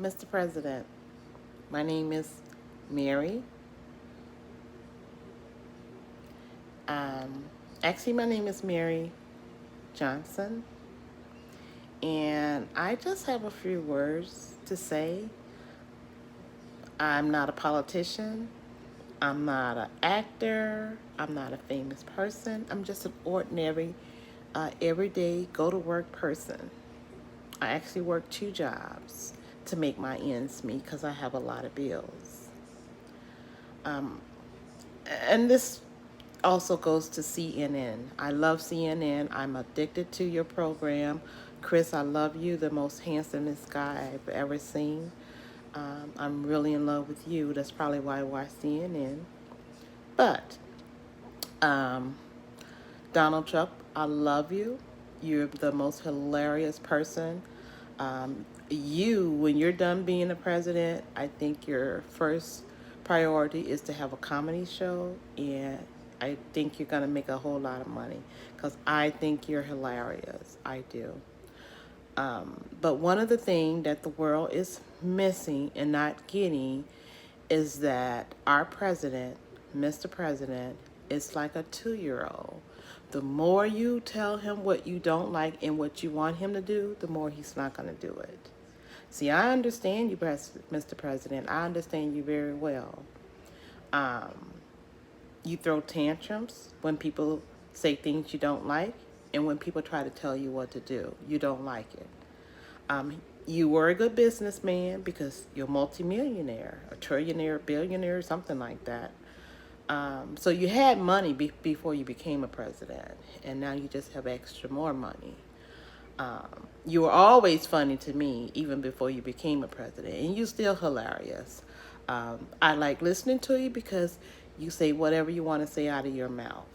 Mr. President, my name is Mary. Um, Actually, my name is Mary Johnson, and I just have a few words to say. I'm not a politician. I'm not an actor. I'm not a famous person. I'm just an ordinary, everyday, go to work person. I actually work two jobs to make my ends meet because I have a lot of bills. Um, and this also goes to CNN. I love CNN. I'm addicted to your program. Chris, I love you, the most handsomest guy I've ever seen. I'm really in love with you. That's probably why I watch CNN. But um, Donald Trump, I love you. You're the most hilarious person. When you're done being a president, I think your first priority is to have a comedy show, and I think you're going to make a whole lot of money because I think you're hilarious. I do. But one of the things that the world is missing and not getting is that our president, Mr. President, is like a 2-year old. The more you tell him what you don't like and what you want him to do, the more he's not going to do it. See, I understand you, Mr. President. I understand you very well. Um, you throw tantrums when people say things you don't like, and when people try to tell you what to do, you don't like it. You were a good businessman because you're a multimillionaire, a trillionaire, billionaire, something like that. So you had money before you became a president, and now you just have extra more money. You were always funny to me, even before you became a president, and you still hilarious. I like listening to you because you say whatever you want to say out of your mouth,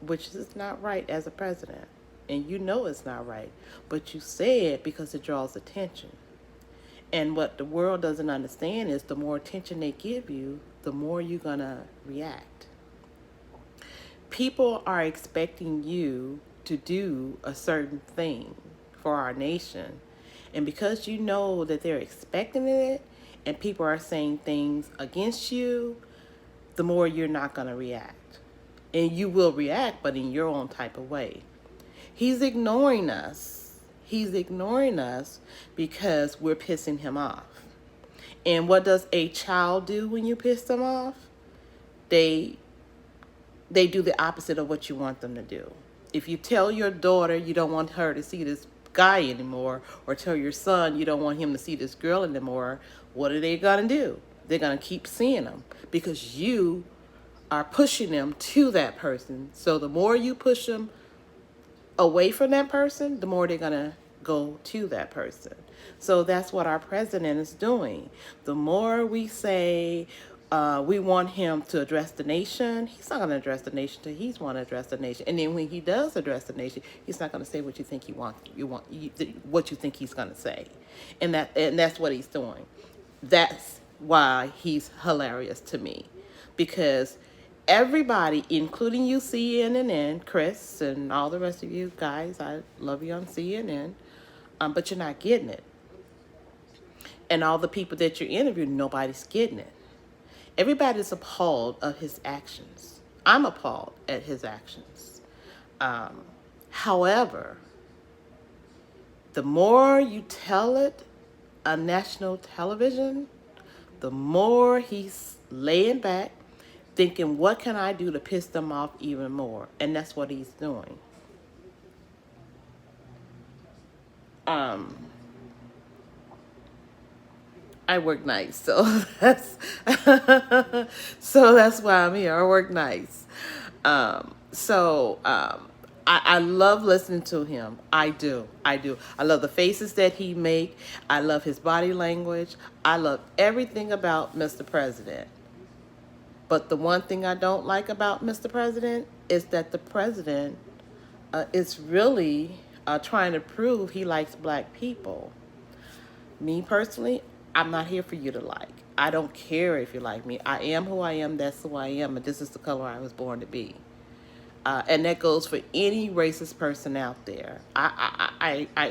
which is not right as a president. And you know it's not right, but you say it because it draws attention. And what the world doesn't understand is the more attention they give you, the more you're going to react. People are expecting you to do a certain thing for our nation. And because you know that they're expecting it and people are saying things against you, the more you're not going to react. And you will react, but in your own type of way. He's ignoring us. He's ignoring us because we're pissing him off. And what does a child do when you piss them off? They do the opposite of what you want them to do. If you tell your daughter you don't want her to see this guy anymore, or tell your son you don't want him to see this girl anymore, what are they going to do? They're going to keep seeing them because you are pushing them to that person. So the more you push them away from that person, the more they're going to go to that person. So that's what our president is doing. The more we say we want him to address the nation, he's not going to address the nation till he's want to address the nation. And then when he does address the nation, he's not going to say what you think he wants. What you think he's going to say, and that's what he's doing. That's why he's hilarious to me, because everybody, including you, CNN, Chris, and all the rest of you guys, I love you on CNN, but you're not getting it. And all the people that you're interviewing, nobody's getting it. Everybody's appalled of his actions. I'm appalled at his actions. However, the more you tell it on national television, the more he's laying back, thinking, what can I do to piss them off even more? And that's what he's doing. I work nights, so that's so that's why I'm here. I work nights. I love listening to him. I do. I do. I love the faces that he make. I love his body language. I love everything about Mr. President. But the one thing I don't like about Mr. President is that the president is really trying to prove he likes black people. Me personally, I'm not here for you to like. I don't care if you like me. I am who I am. That's who I am. And this is the color I was born to be. And that goes for any racist person out there.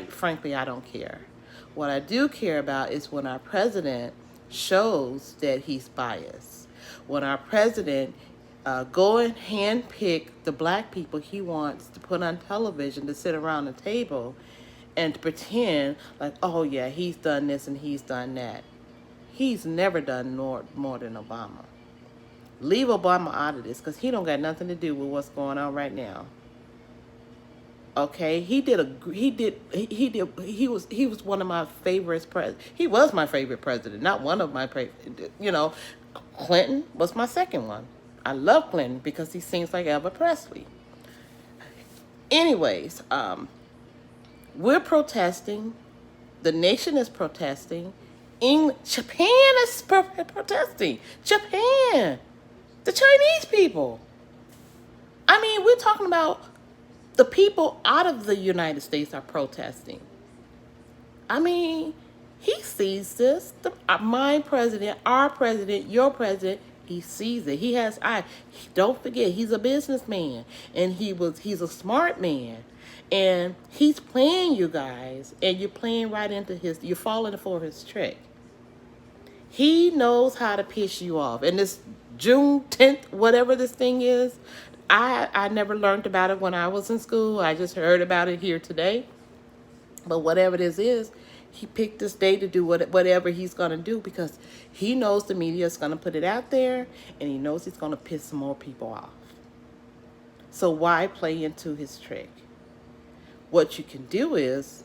Frankly, I don't care. What I do care about is when our president shows that he's biased. When our president go and handpick the black people he wants to put on television to sit around the table and to pretend like, oh yeah, he's done this and he's done that. He's never done more than Obama. Leave Obama out of this because he don't got nothing to do with what's going on right now. Okay, he was one of my favorites. He was my favorite president, not one of my Clinton was my second one. I love Clinton because he seems like Elvis Presley. Anyways, we're protesting. The nation is protesting. Japan is protesting. Japan, the Chinese people. I mean, we're talking about the people out of the United States are protesting. I mean, he sees this. My president, our president, your president, he sees it. He has eyes. Don't forget, he's a businessman, and he's a smart man, and he's playing you guys, and you're playing right into you're falling for his trick. He knows how to piss you off. And this June 10th, whatever this thing is, I never learned about it when I was in school. I just heard about it here today. But whatever this is, he picked this day to do whatever he's going to do because he knows the media is going to put it out there, and he knows he's going to piss some more people off. So why play into his trick? What you can do is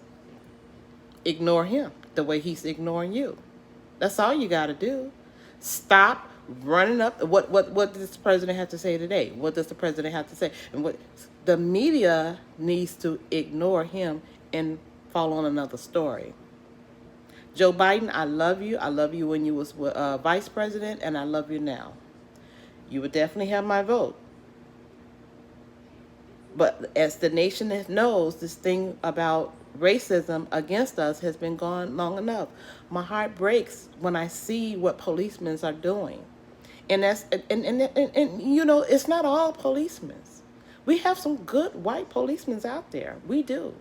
ignore him the way he's ignoring you. That's all you got to do. Stop running up. What does this president have to say today? What does the president have to say? And what the media needs to ignore him and follow on another story. Joe Biden, I love you. I love you when you was vice president, and I love you now. You would definitely have my vote. But as the nation knows, this thing about racism against us has been going long enough. My heart breaks when I see what policemen are doing. And that's and you know, it's not all policemen. We have some good white policemen out there. We do.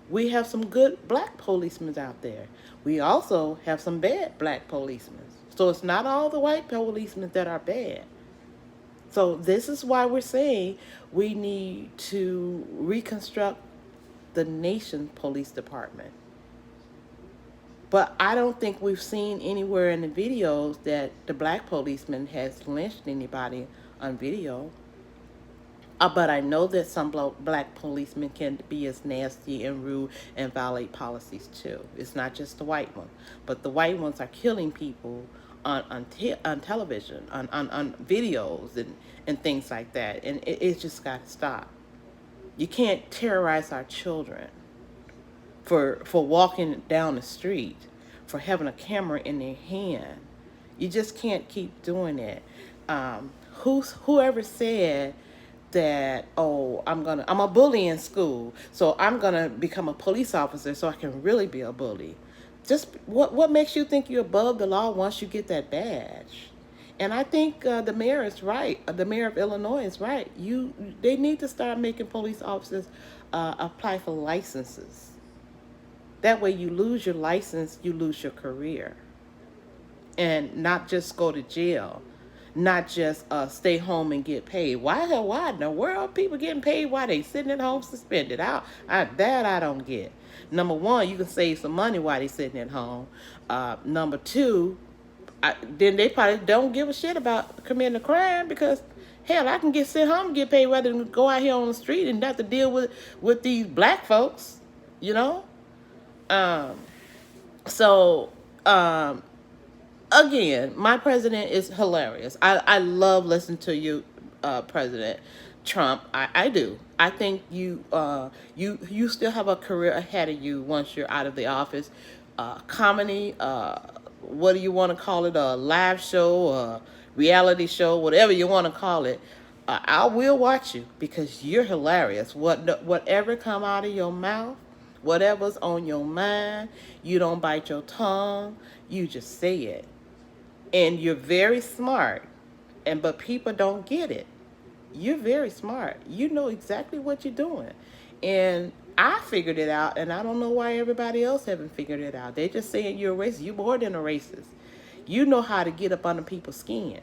We have some good black policemen out there. We also have some bad black policemen. So it's not all the white policemen that are bad. So this is why we're saying we need to reconstruct the nation's police department. But I don't think we've seen anywhere in the videos that the black policeman has lynched anybody on video. But I know that some black policemen can be as nasty and rude and violate policies too. It's not just the white one. But the white ones are killing people on television, on videos and things like that. And it's just got to stop. You can't terrorize our children for walking down the street, for having a camera in their hand. You just can't keep doing it. Whoever said that, oh, I'm a bully in school, so I'm gonna become a police officer so I can really be a bully. Just what makes you think you're above the law once you get that badge? And I think the mayor is right. The mayor of Illinois is right. They need to start making police officers apply for licenses. That way you lose your license, you lose your career. And not just go to jail. Not just stay home and get paid. Why in the world are people getting paid while they sitting at home suspended? That I don't get. Number one, you can save some money while they sitting at home. Number two, then they probably don't give a shit about committing a crime because, hell, I can sit home and get paid rather than go out here on the street and have to deal with these black folks, you know? Again, my president is hilarious. I love listening to you, President Trump. I do. I think you still have a career ahead of you once you're out of the office. Comedy, what do you want to call it? A live show, a reality show, whatever you want to call it. I will watch you because you're hilarious. Whatever come out of your mouth, whatever's on your mind, you don't bite your tongue. You just say it. And you're very smart, but people don't get it. You're very smart. You know exactly what you're doing. And I figured it out, and I don't know why everybody else haven't figured it out. They're just saying you're a racist. You're more than a racist. You know how to get up under people's skin.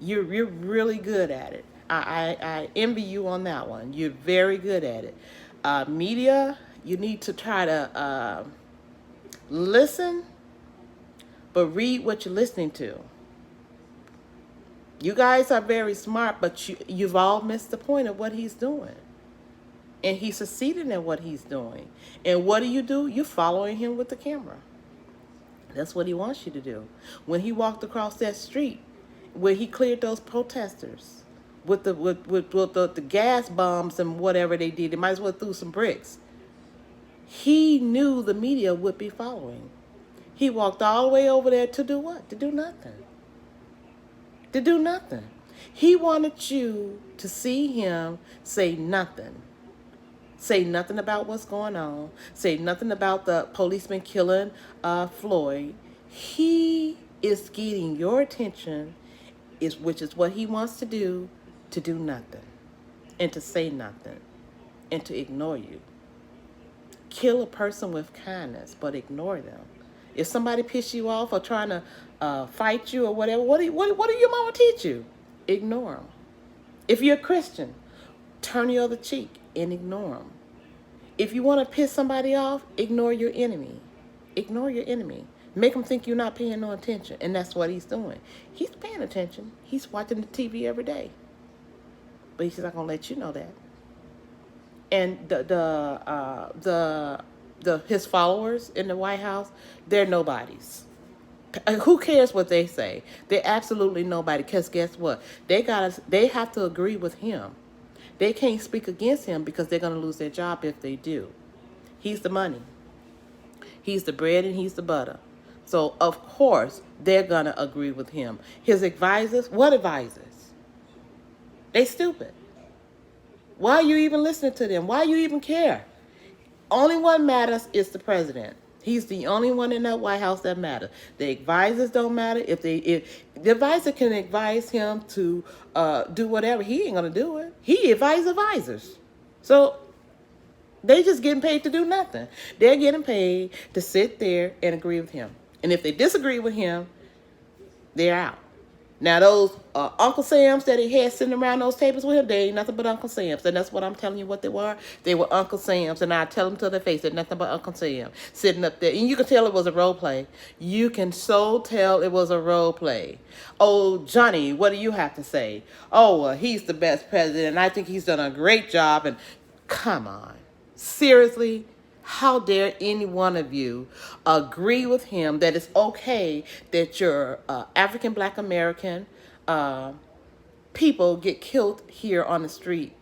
You're really good at it. I envy you on that one. You're very good at it. Media, you need to try to listen, but read what you're listening to. You guys are very smart, but you've all missed the point of what he's doing. And he's succeeding in what he's doing. And what do? You're following him with the camera. That's what he wants you to do. When he walked across that street, where he cleared those protesters with the gas bombs and whatever they did, they might as well threw some bricks. He knew the media would be following. He walked all the way over there to do what? To do nothing. To do nothing. He wanted you to see him say nothing. Say nothing about what's going on. Say nothing about the policeman killing Floyd. He is getting your attention, which is what he wants to do nothing. And to say nothing. And to ignore you. Kill a person with kindness, but ignore them. If somebody piss you off or trying to fight you or whatever, what do your mama teach you? Ignore them. If you're a Christian, turn the other cheek and ignore them. If you want to piss somebody off, ignore your enemy. Ignore your enemy. Make them think you're not paying no attention. And that's what he's doing. He's paying attention. He's watching the TV every day. But he's not going to let you know that. And his followers in the White House, they're nobodies. Who cares what they say? They're absolutely nobody. Because guess what? They have to agree with him. They can't speak against him because they're going to lose their job if they do. He's the money. He's the bread and he's the butter. So, of course, they're going to agree with him. His advisors, what advisors? They stupid. Why are you even listening to them? Why you even care? Only one matters is the president. He's the only one in that White House that matters. The advisors don't matter. If the advisor can advise him to do whatever, he ain't gonna do it. He advisors. So they just getting paid to do nothing. They're getting paid to sit there and agree with him. And if they disagree with him, they're out. Now, those Uncle Sams that he had sitting around those tables with him, they ain't nothing but Uncle Sams. And that's what I'm telling you what they were. They were Uncle Sams. And I tell them to their face, they're nothing but Uncle Sam sitting up there. And you can tell it was a role play. You can so tell it was a role play. Oh, Johnny, what do you have to say? Oh, well, he's the best president. And I think he's done a great job. And come on. Seriously? How dare any one of you agree with him that it's okay that your African Black American people get killed here on the street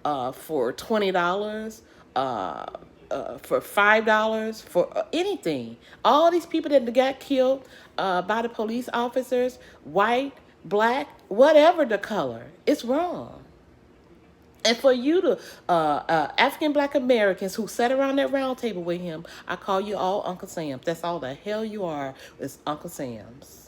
for $20, for $5, for anything. All these people that got killed by the police officers, white, black, whatever the color, it's wrong. And for you to, African Black Americans who sat around that round table with him, I call you all Uncle Sams. That's all the hell you are, is Uncle Sams.